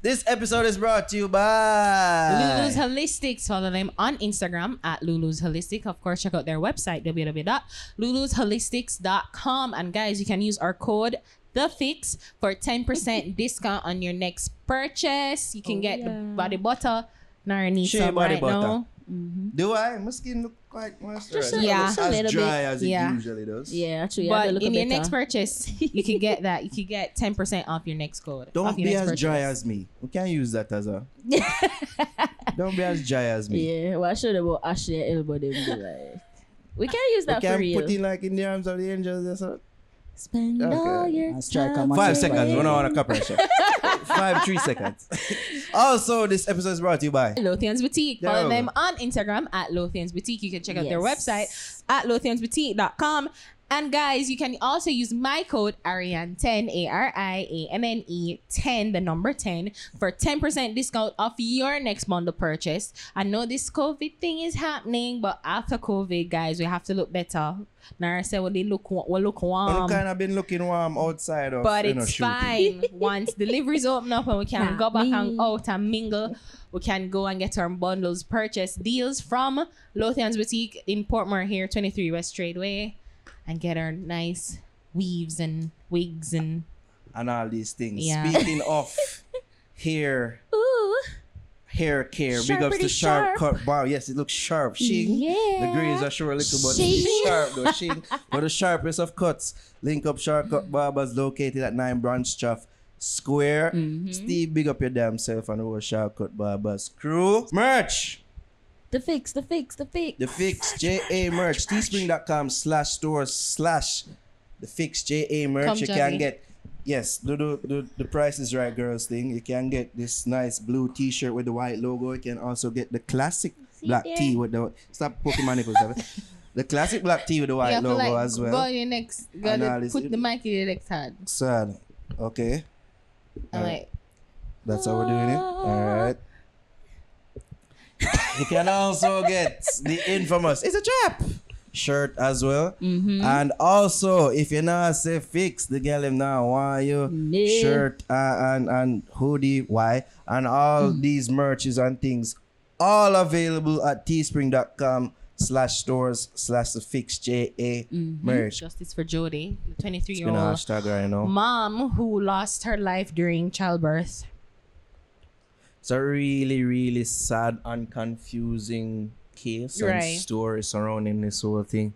This episode is brought to you by Lulu's Holistics. Follow them on Instagram at Lulu's Holistic. Of course, check out their website, www.lulusholistics.com. And guys, you can use our code TheFix for 10% discount on your next purchase. You can get the body butter. Nara needs some body right butter. now. Do I? My skin look quite moisturized. Yeah. As dry as it usually does. Yeah, actually. But in your next purchase, you can get that. You can get 10% off your next code. Don't be as dry as me. We can't use that as a. Don't be as dry as me. Yeah, well, I should have bought Ashley and elbow them. Like, we can't use that we for can real. put in like in the arms of the angels. That's all. Spend all your time. 5 seconds. We don't want a copyright shot. 3 seconds. Also, this episode is brought to you by Lothian's Boutique. Follow them on Instagram at Lothian's Boutique. You can check out their website at lothiansboutique.com. And guys, you can also use my code Ariane10, ARIANNE 10, the number 10, for 10% discount off your next bundle purchase. I know this COVID thing is happening, but after COVID, guys, we have to look better. Nara said, we look warm. We kind of been looking warm outside of, but it's shooting. fine. Once deliveries open up and we can go back and out and mingle, we can go and get our bundles purchase deals from Lothian's Boutique in Portmore here, 23 West Tradeway, and get our nice weaves and wigs and all these things. Yeah. Speaking of hair care, big ups to sharp. Cut. Wow, yes, it looks sharp. Yeah. The grays are sure a little bit sharp though. For the sharpest of cuts, link up Sharp Cut Barbers located at 9 Branchtraff Square. Steve, big up your damn self and the whole Sharp Cut Barbers crew. Merch. The fix. The Fix, JA merch, teespring.com/stores/The Fix JA merch. Come, you Johnny. can get, yes, do the Price is Right girls thing. You can get this nice blue t-shirt with the white logo. You can also get the classic black tee with the, stop Pokemon nipples. The classic black tee with the white logo as well. Go your next, put the mic in your next hand. Sad. Okay. I'm like, That's how we're doing it. Alright. You can also get the infamous It's a Trap shirt as well. And also, if you're not say fix, the girl him now want you shirt and hoodie, why? And all these merches and things all available at teespring.com/stores/The Fix JA merch. Justice for Jody, the It's been a 23-year-old hashtag right now. mom who lost her life during childbirth. It's a really, really sad and confusing case and story surrounding this whole thing.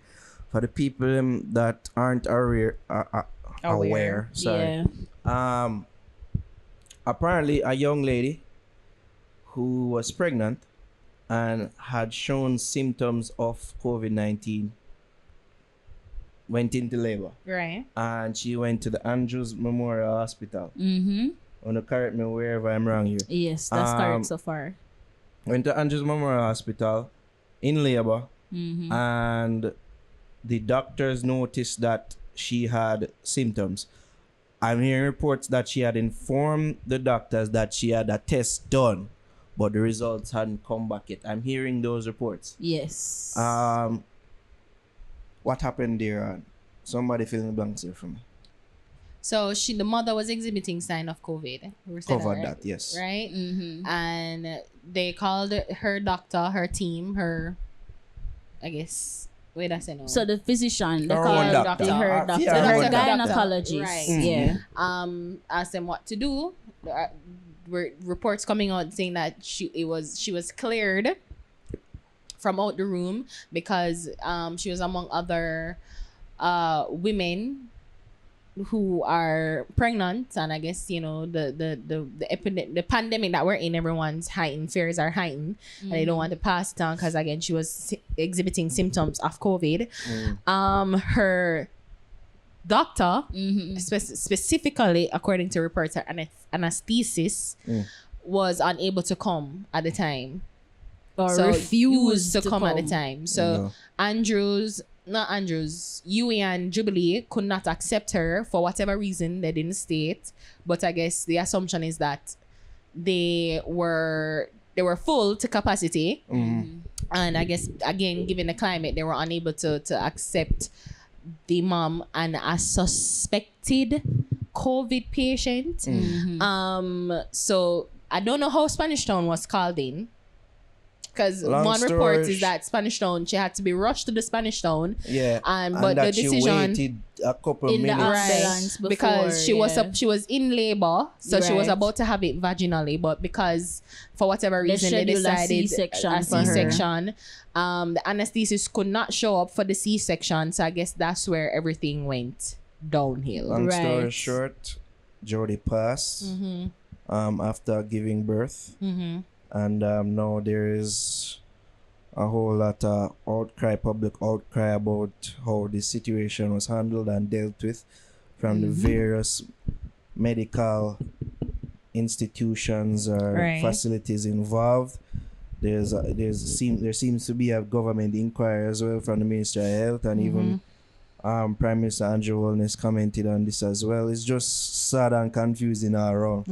For the people that aren't aware. Sorry. Yeah. Apparently, a young lady who was pregnant and had shown symptoms of COVID-19 went into labor. Right. And she went to the Andrews Memorial Hospital. Want to correct me wherever I'm wrong here. Yes, that's correct so far. Went to Andrews Memorial Hospital in labor, and the doctors noticed that she had symptoms. I'm hearing reports that she had informed the doctors that she had a test done, but the results hadn't come back yet. I'm hearing those reports. Yes. What happened there? Somebody fill in the blanks here for me. So the mother was exhibiting sign of COVID. We said Covered right? that, yes. Right? And they called her doctor, her team, I guess, wait a second. So the physician, they Her called own doctor. her doctor. Yeah, Her her gynecologist. Right. Yeah. Asked them what to do. There were reports coming out saying that she was cleared from out the room because she was among other women who are pregnant, and I guess the pandemic that we're in, everyone's heightened fears are heightened, and they don't want to pass it on because again she was exhibiting symptoms of COVID. Her doctor, specifically according to reports, her anesthesis was unable to come at the time, Or so refused to come at the time. So Yui and Jubilee could not accept her for whatever reason. They didn't state, but I guess the assumption is that they were full to capacity, and I guess again, given the climate, they were unable to accept the mom and a suspected COVID patient. So I don't know how Spanish Town was called in. Because Long one story report is that Spanish Town, she had to be rushed to the Spanish Town. Yeah. But that the she decision waited a couple In the minutes. ambulance before, because she was in labor, so she was Right. about to have it vaginally, but because for whatever reason they scheduled a decided C-section a for her. C-section. The anesthetist could not show up for the C-section, so I guess that's where everything went downhill. Long story Right. short, Jody passed Mm-hmm. after giving birth. Mm-hmm. And now there is a whole lot of public outcry about how the situation was handled and dealt with from the various medical institutions or Right. facilities involved. There seems to be a government inquiry as well from the Ministry of Health, and even Prime Minister Andrew Holness commented on this as well. It's just sad and confusing all around.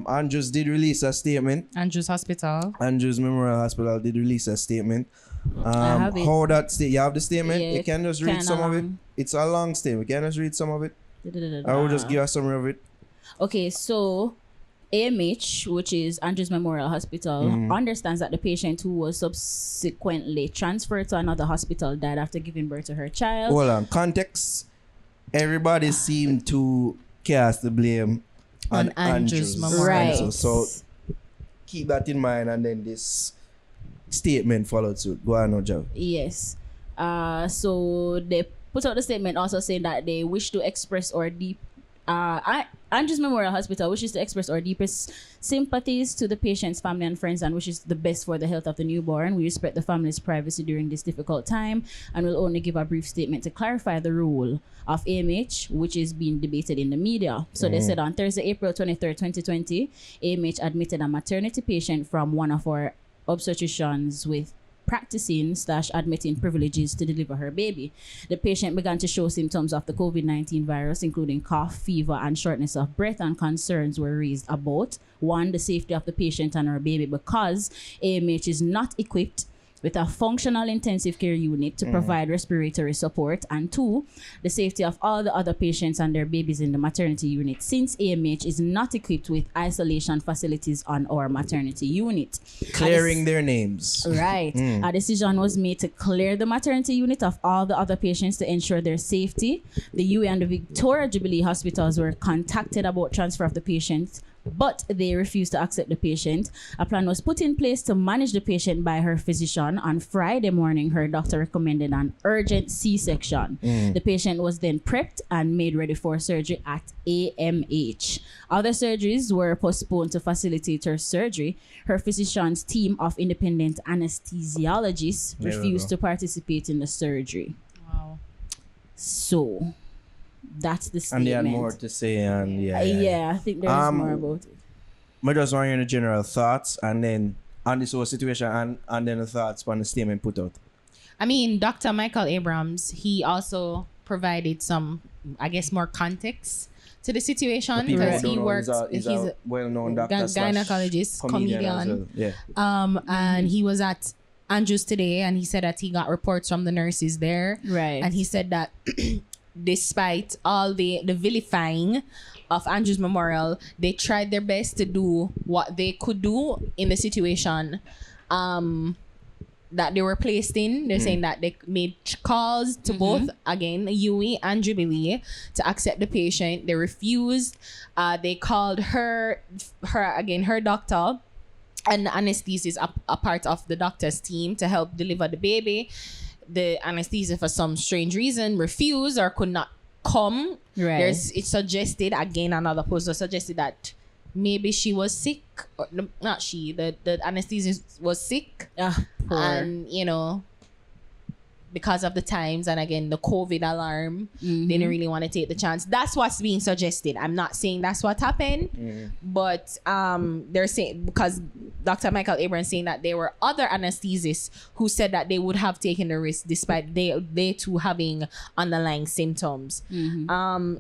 Andrews did release a statement. Andrews Hospital. Andrews Memorial Hospital did release a statement. I have it. How that you have the statement? Yeah, You can just read kinda some of it. long. It's a long statement. You can just read some of it. I will just give a summary of it. Okay, so AMH, which is Andrews Memorial Hospital, understands that the patient who was subsequently transferred to another hospital died after giving birth to her child. Hold on. Context. Everybody seemed to cast the blame on Andrews Memorial. Right. So keep that in mind, and then this statement followed suit. Go on, Ojav. Yes. So they put out the statement also saying that they wish to express our deep Andrews Memorial Hospital wishes to express our deepest sympathies to the patient's family and friends and wishes the best for the health of the newborn. We respect the family's privacy during this difficult time and will only give a brief statement to clarify the role of AMH, which is being debated in the media. So they said on Thursday, April 23rd, 2020, AMH admitted a maternity patient from one of our obstetricians with practicing/admitting privileges to deliver her baby. The patient began to show symptoms of the COVID-19 virus, including cough, fever, and shortness of breath, and concerns were raised about, one, the safety of the patient and her baby because AMH is not equipped with a functional intensive care unit to provide respiratory support, and two, the safety of all the other patients and their babies in the maternity unit, since AMH is not equipped with isolation facilities on our maternity unit. Clearing their names. Right. A decision was made to clear the maternity unit of all the other patients to ensure their safety. The UE and the Victoria Jubilee hospitals were contacted about transfer of the patient, but they refused to accept the patient. A plan was put in place to manage the patient by her physician. On Friday morning, her doctor recommended an urgent C-section. The patient was then prepped and made ready for surgery at AMH. Other surgeries were postponed to facilitate her surgery. Her physician's team of independent anesthesiologists There we refused go. to participate in the surgery. Wow. So, that's the And statement. they had more to say, and Yeah, I think there's more about it. I just want to hear the general thoughts, and then on this whole situation, and then the thoughts on the statement put out. I mean, Dr. Michael Abrams, he also provided some, I guess, more context to the situation People because don't he know works. he's a well-known doctor, gynecologist, comedian. as well. Yeah. And he was at Andrews today, and he said that he got reports from the nurses there, Right. and he said that despite all the vilifying of Andrews Memorial, they tried their best to do what they could do in the situation that they were placed in. They're saying that they made calls to both, again, UE and Jubilee to accept the patient. They refused. They called her doctor and the anesthetist, a part of the doctor's team, to help deliver the baby. The anesthesia, for some strange reason, refused or could not come. Right. It suggested, again, another poster suggested that maybe she was sick, or not she, the anesthetist was sick, Poor. and because of the times and again the COVID alarm, they didn't really want to take the chance. That's what's being suggested. I'm not saying that's what happened, but they're saying, because Dr. Michael Abrams saying that there were other anesthesists who said that they would have taken the risk despite they too having underlying symptoms.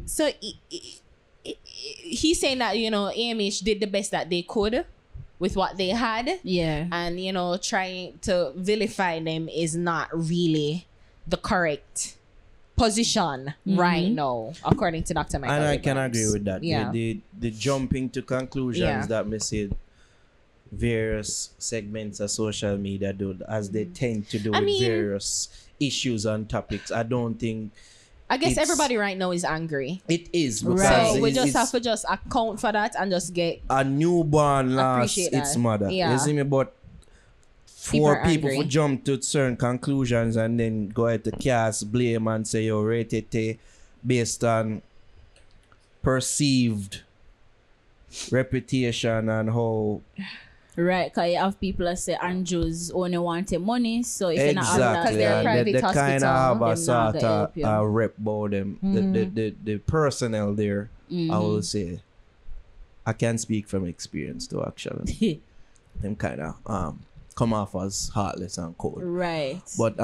So he's saying that AMH did the best that they could with what they had. Yeah. And trying to vilify them is not really the correct position right now, according to Dr. Michael And I Abrams. can agree with that. Yeah. The jumping to conclusions Yeah. that me see various segments of social media do, as they tend to do I with mean- various issues and topics. I don't think I guess it's- everybody right now is angry. it is, because Right. So we it- just it's have to just account for that and just get a newborn lost Appreciate its that. mother. Yeah. You see me? But People for are people angry. to jump to certain conclusions and then go ahead to cast blame and say, yo, rate it based on perceived reputation and how Right, because you have people that say Andrews only wanting money, so if you not have that, exactly, they're and private they kind of hospital, have a them not sort gonna help of you. rep about them. The personnel there, I will say, I can speak from experience too. Actually, them kind of come off as heartless and cold. right. But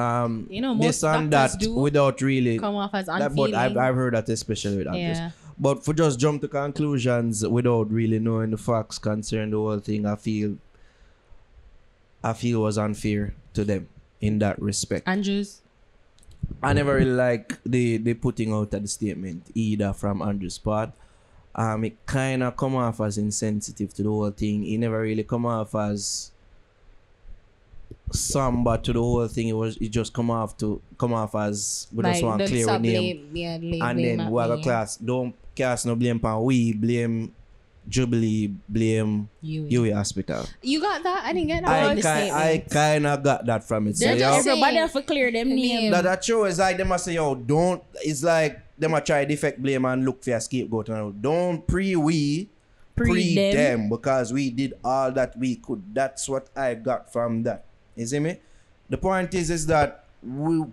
You know, this most and doctors that do without really come off as that, unfeeling. but I've heard that especially with actors. Yeah. But for just jump to conclusions without really knowing the facts concerning the whole thing, I feel was unfair to them in that respect. Andrews. I never really like the putting out of the statement either from Andrew's part. It kind of come off as insensitive to the whole thing. It never really come off as somber to the whole thing. It just come off as we just want don't clear stop with name. blame And then we have a class. Don't cast no blame on we, blame Jubilee, blame Huey Hospital. You got that? I didn't get that. in the I statement. kind of got that from it. So, They're yo, just saying- Everybody have to clear them name. that show is like them a say, yo, don't. It's like them a try defect blame and look for a scapegoat. And don't pre them because we did all that we could. That's what I got from that. You see me? The point is that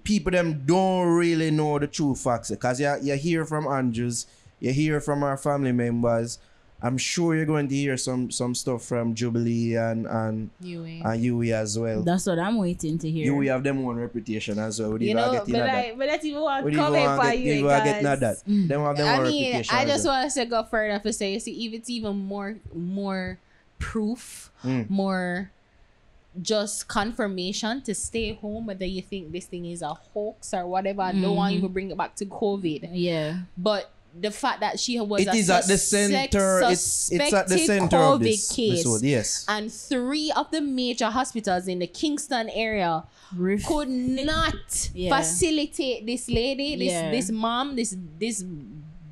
people them don't really know the true facts, because you hear from Andrews, you hear from our family members. I'm sure you're going to hear some stuff from Jubilee and Huey as well. That's what I'm waiting to hear. Huey have them own reputation as well. You know, but that's even what We comment for you get guys. that. Them have them I own mean, reputation. I as just well. want to go further to say, see, if it's even more proof, more just confirmation to stay home, whether you think this thing is a hoax or whatever. I don't want you to bring it back to COVID. Yeah. But the fact that she was It is at the center. It's at the center of this case, episode. Yes. and 3 of the major hospitals in the Kingston area could not Yeah. facilitate this lady, this mom, this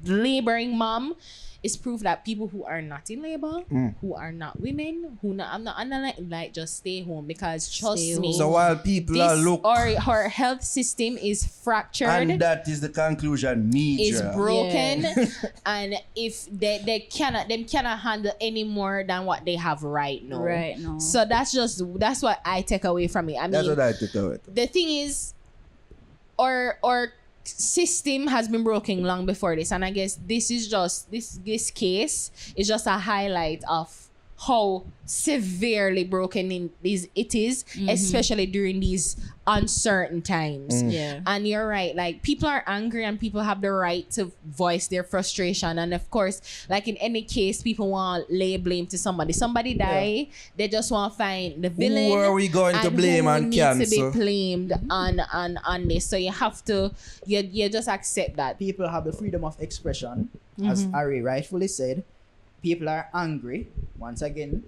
laboring mom. Is proof that people who are not in labor, who are not women, I'm not like just stay home, because trust me, So while people are look, her health system is fractured, and that is the conclusion. is Major. broken, and if they cannot handle any more than what they have right now. Right now. So that's what I take away from it. I That's mean, what I took away. the thing is, our system has been broken long before this, and I guess this is just this case is just a highlight of how severely broken it is, especially during these uncertain times. Yeah. And you're right, like, people are angry and people have the right to voice their frustration, and of course, like in any case, people want to lay blame to somebody die, they just want to find the villain. Who are we going to blame who and needs cancel? to be blamed on this. So you have to you just accept that. People have the freedom of expression, as Ari rightfully said. People are angry. Once again,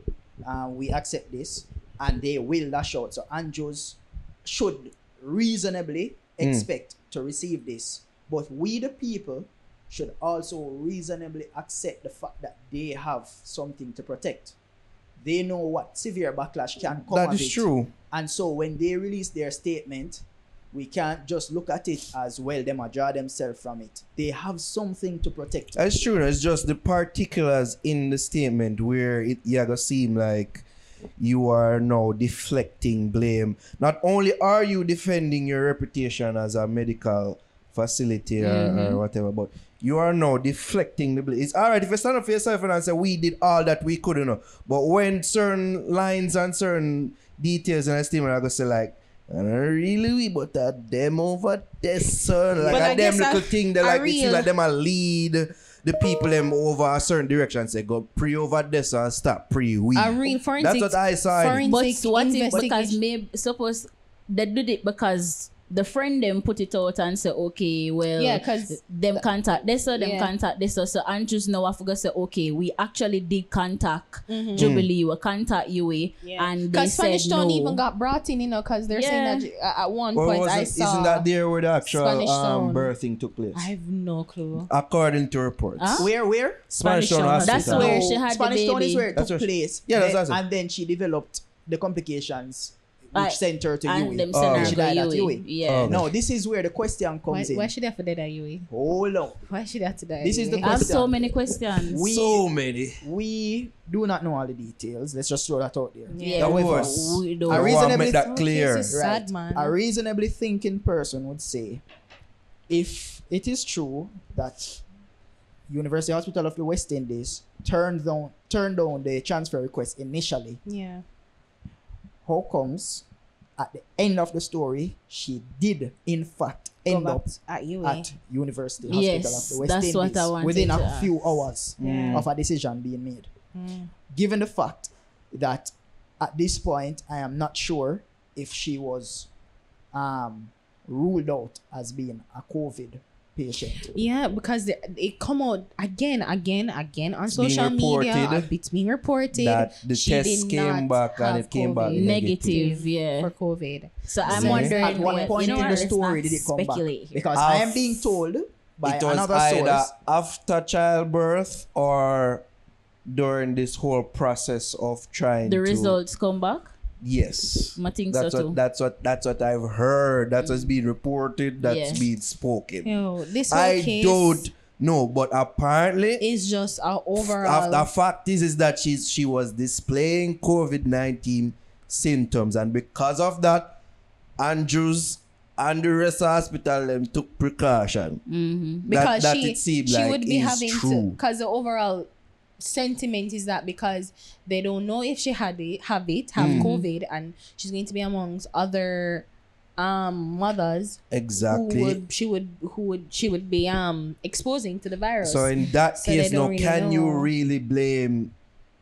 we accept this, and they will lash out. So Andrews should reasonably expect to receive this, but we the people should also reasonably accept the fact that they have something to protect. They know what severe backlash can come That of is it. true. And so when they release their statement, we can't just look at it as, well, them draw themselves from it. They have something to protect. That's true. It's just the particulars in the statement where it gonna seem like you are now deflecting blame. Not only are you defending your reputation as a medical facility or whatever, but you are now deflecting the blame. It's all right if you stand up for yourself and say we did all that we could, but when certain lines and certain details in a statement are gonna say like, and really, but that them over there, son. Like But I a them guess little a- thing, they a like, it seem real- like them a lead the people them over a certain direction. Say, go pre over this and stop pre we. A real forensic. That's what I saw. But Forensic what if, because investigation. maybe suppose they did it because the friend them put it out and say, okay, well, Yeah, 'cause them contact this or them Yeah. contact this or so Andrews now I forgot say, okay, we actually did contact Jubilee, we contact UA, and they because said Spanish Town no. even got brought in, because they're saying that at one Or point isn't that there where the actual Spanish Town. birthing took place? I have no clue. According to reports. Huh? Where? Spanish Town Town, that's Hospital. where No, she had Spanish the Town baby. is where it That's took where- place. Yeah, that's it. And then she developed the complications, which Aye. sent her to And UE. them Oh, send her she go died at UA. UA. Yeah. Oh. No, this is where the question Why, comes in. why should they have to die that UA? Hold on. Why should they have to die? This is the UA? I have question. so many questions. So many. We do not know all the details. Let's just throw that out there. Yeah. Of However, course. we I don't. I want to reasonably- make that clear. This is sad, man. A reasonably thinking person would say, if it is true that University Hospital of the West Indies turned down the transfer request initially, Yeah. how comes at the end of the story she did in fact Go end back up at UA. at University Hospital Yes, of the West that's Indies what I wanted within to a ask. few hours Yeah. of a decision being made. Mm. Given the fact that at this point I am not sure if she was ruled out as being a COVID patient. Yeah, because it come out again on being social media. reported It's being reported that the she test did came not back and have it came back COVID. Negative, yeah. for COVID. So I'm See? wondering At what point you know in what, the let's story not did it come back? speculate here. Because I am being told by It was another either source. after childbirth or during this whole process of trying the to... results come back. Yes. I think That's so what too. that's what I've heard. That's what's being reported. That's Yeah. being spoken. Yo, this whole I case don't know, but apparently is just our overall. the fact is that she was displaying COVID-19 symptoms, and because of that, Andrews and the rest of the hospital them took precaution. because that it seemed she like would be is having to, true. because the overall sentiment is that because they don't know if she have COVID, and she's going to be amongst other mothers Exactly. who she would be exposing to the virus. So in that So they case, don't now really can you know. really blame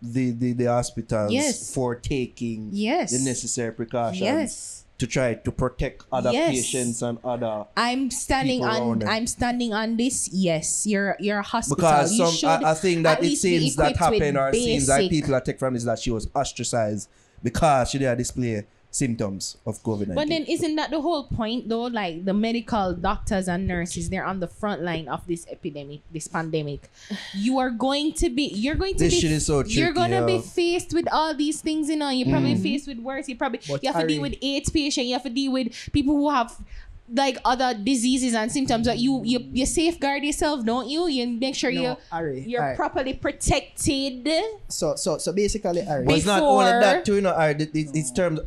the hospitals Yes. for taking Yes. the necessary precautions Yes. to try to protect other Yes. patients and other? I'm standing people around on this. Yes, you're a hospital. Because You some should I think that at it least be seems that equipped with happened, or it seems like basic- people are take from this that she was ostracized because she did display symptoms of COVID-19. But then isn't that the whole point though? Like the medical doctors and nurses, they're on the front line of this epidemic, this pandemic. You're going to be This shit is so you're tricky, gonna be yo. faced with all these things, you know. You're probably faced with worse. But You have to deal Ari- with AIDS patient, you have to deal with people who have like other diseases and symptoms that you safeguard yourself, don't you? You make sure No, Ari, you're Ari. properly protected. So basically, Ari, But it's not only before- that too, you know. It's terms.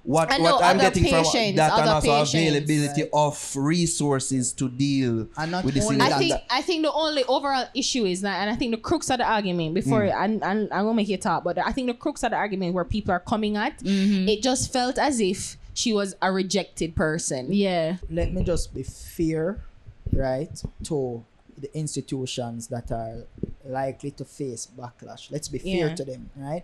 What I know I'm other getting from patients, that, and other also patients. availability of resources to deal And not with this. only thing. that- I think the only overall issue is that, and I think the crux of the argument before and I'm gonna make it talk, but I think the crux of the argument where people are coming at, it just felt as if she was a rejected person. Yeah. let me just be fair, right, to the institutions that are likely to face backlash. Let's be fair Yeah. to them, right?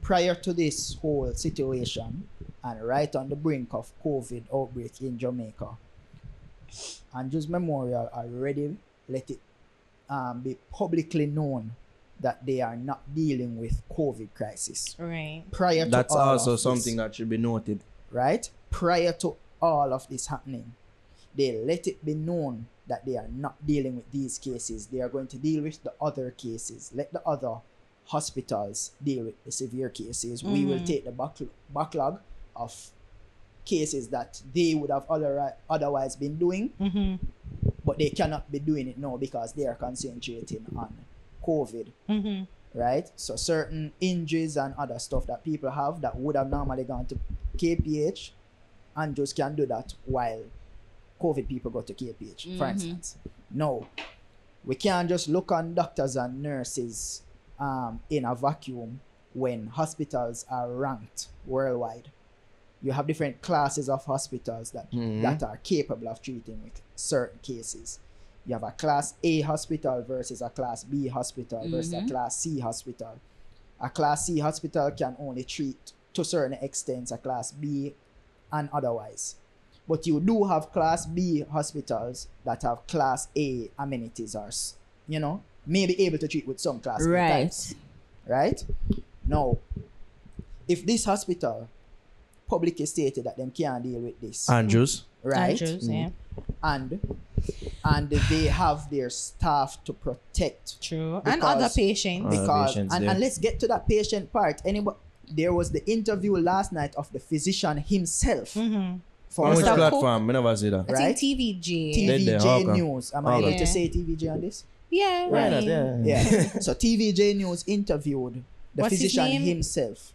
Prior to this whole situation, and right on the brink of COVID outbreak in Jamaica, Andrews Memorial already let it be publicly known that they are not dealing with COVID crisis. Right. Prior to That's all also of this, something that should be noted. right? Prior to all of this happening, they let it be known that they are not dealing with these cases. They are going to deal with the other cases. Let the other hospitals deal with the severe cases. We will take the backlog of cases that they would have otherwise been doing, but they cannot be doing it now because they are concentrating on COVID. Right? So certain injuries and other stuff that people have that would have normally gone to KPH, and just can do that while COVID people go to KPH, for instance. No, we can't just look on doctors and nurses in a vacuum when hospitals are ranked worldwide. You have different classes of hospitals that are capable of treating with certain cases. You have a class A hospital versus a class B hospital versus a class C hospital. A class C hospital can only treat to certain extents. A class B and otherwise. But you do have Class B hospitals that have Class A amenities or, maybe able to treat with some Class A types. Right? Now, if this hospital publicly stated that them can't deal with this. Andrews. Right? Andrews, yeah. And they have their staff to protect. True. And other patients. And let's get to that patient part. There was the interview last night of the physician himself. On which platform? I never see that. I Right? think TVJ. TVJ News. Am I able Yeah. to say TVJ on this? Yeah. Right. Right. Yeah. So TVJ News interviewed the What's his physician name? himself.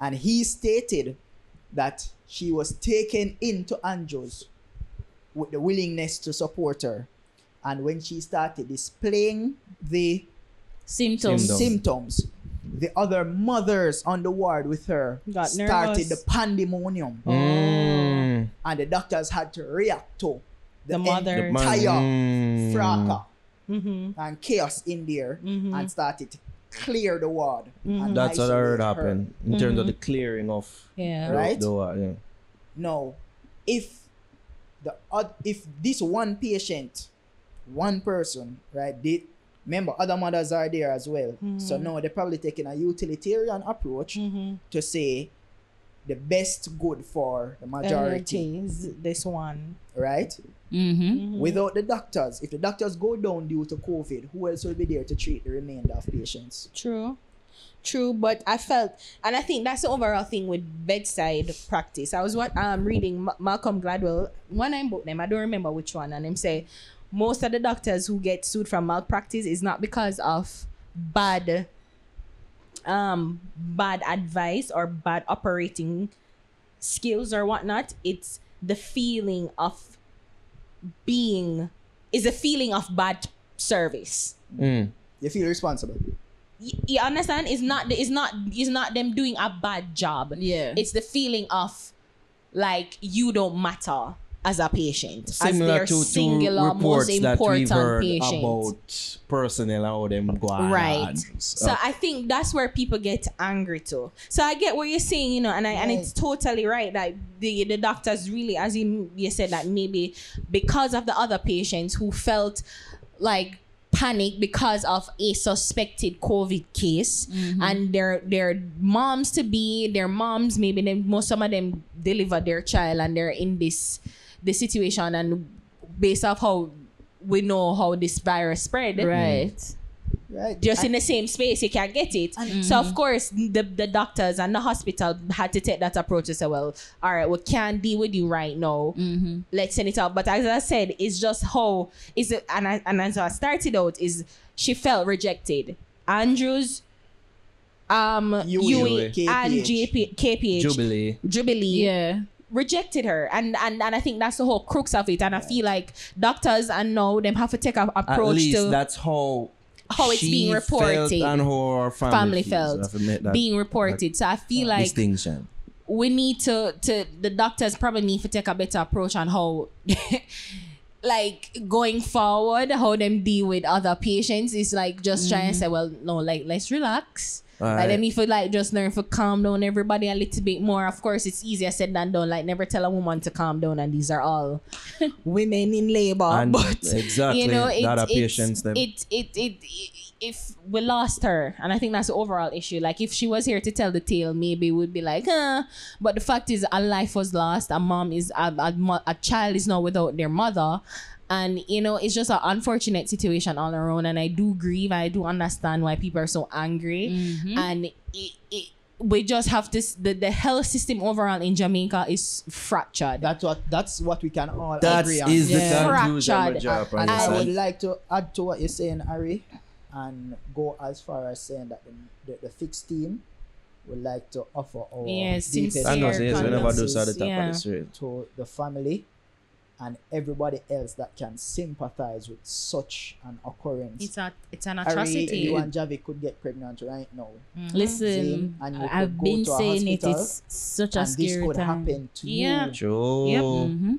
And he stated that she was taken into Andrews with the willingness to support her. And when she started displaying the symptoms, the other mothers on the ward with her Got started nervous. the pandemonium. And the doctors had to react to The mother. entire fracas Mm-hmm. and chaos in there and started to clear the ward. And That's what I heard isolate her. happen in terms of the clearing of Yeah. Right? the ward, yeah. Now, if this one patient, one person, right, remember other mothers are there as well. So now they're probably taking a utilitarian approach to say the best good for the majority, Is this one. right? Without the doctors, if the doctors go down due to COVID, who else will be there to treat the remainder of patients? True, but I felt, and I think that's the overall thing with bedside practice. I was reading Malcolm Gladwell, one I book them, I don't remember which one, and him say most of the doctors who get sued from malpractice is not because of bad advice or bad operating skills or whatnot. It's the feeling of bad service. You feel responsible. You understand? It's not them doing a bad job. Yeah. It's the feeling of like you don't matter as a patient, Similar as their to singular reports most that we've important heard patient. about personnel how them go on. Right. So I think that's where people get angry too. So I get what you're saying, and it's totally right that the doctors really, as you said, that maybe because of the other patients who felt like panic because of a suspected COVID case, and their moms, maybe some of them delivered their child and they're in this situation, and based off how we know how this virus spread, Right. just in the same space you can't get it. So of course the doctors and the hospital had to take that approach to say, well, all right, we can't deal with you right now, let's send it out. But as I said, it's just how is it, and as I started out, is she felt rejected. Andrews, Ewing, and KPH, Jubilee, Yeah. rejected her, and I think that's the whole crux of it. And I feel like doctors and now them have to take an At approach least to that's how it's she being reported felt and how her family felt feels. I have to make that being reported. So I feel like distinction. we need to the doctors probably need to take a better approach on how like going forward, how them deal with other patients is like just try and say, well, no, like let's relax. Like them need to like just learn to calm down everybody a little bit more. Of course, it's easier said than done. Like never tell a woman to calm down, and these are all women in labor. And but exactly, you know, that are patients. Them. if we lost her, and I think that's the overall issue. Like if she was here to tell the tale, maybe we'd be like, but the fact is, a life was lost. A mom is a child is now without their mother. And, you know, it's just an unfortunate situation all around. And I do grieve. I do understand why people are so angry. And we just have this, the health system overall in Jamaica is fractured. That's what we can all That agree on. is the Yeah. conclusion I would Fractured. drop on And this I side. would like to add to what you're saying, Ari, and go as far as saying that the fixed team would like to offer our deepest sincere I know, yes, we never do condolences. so at the top Yeah. of the street. to the family and everybody else that can sympathize with such an occurrence. It's an Ari, atrocity. you and Javi could get pregnant right now. Listen, Zane, and you I've could go been to a saying it. hospital It's such a and this scary could time. happen to Yeah. you. True. Yep.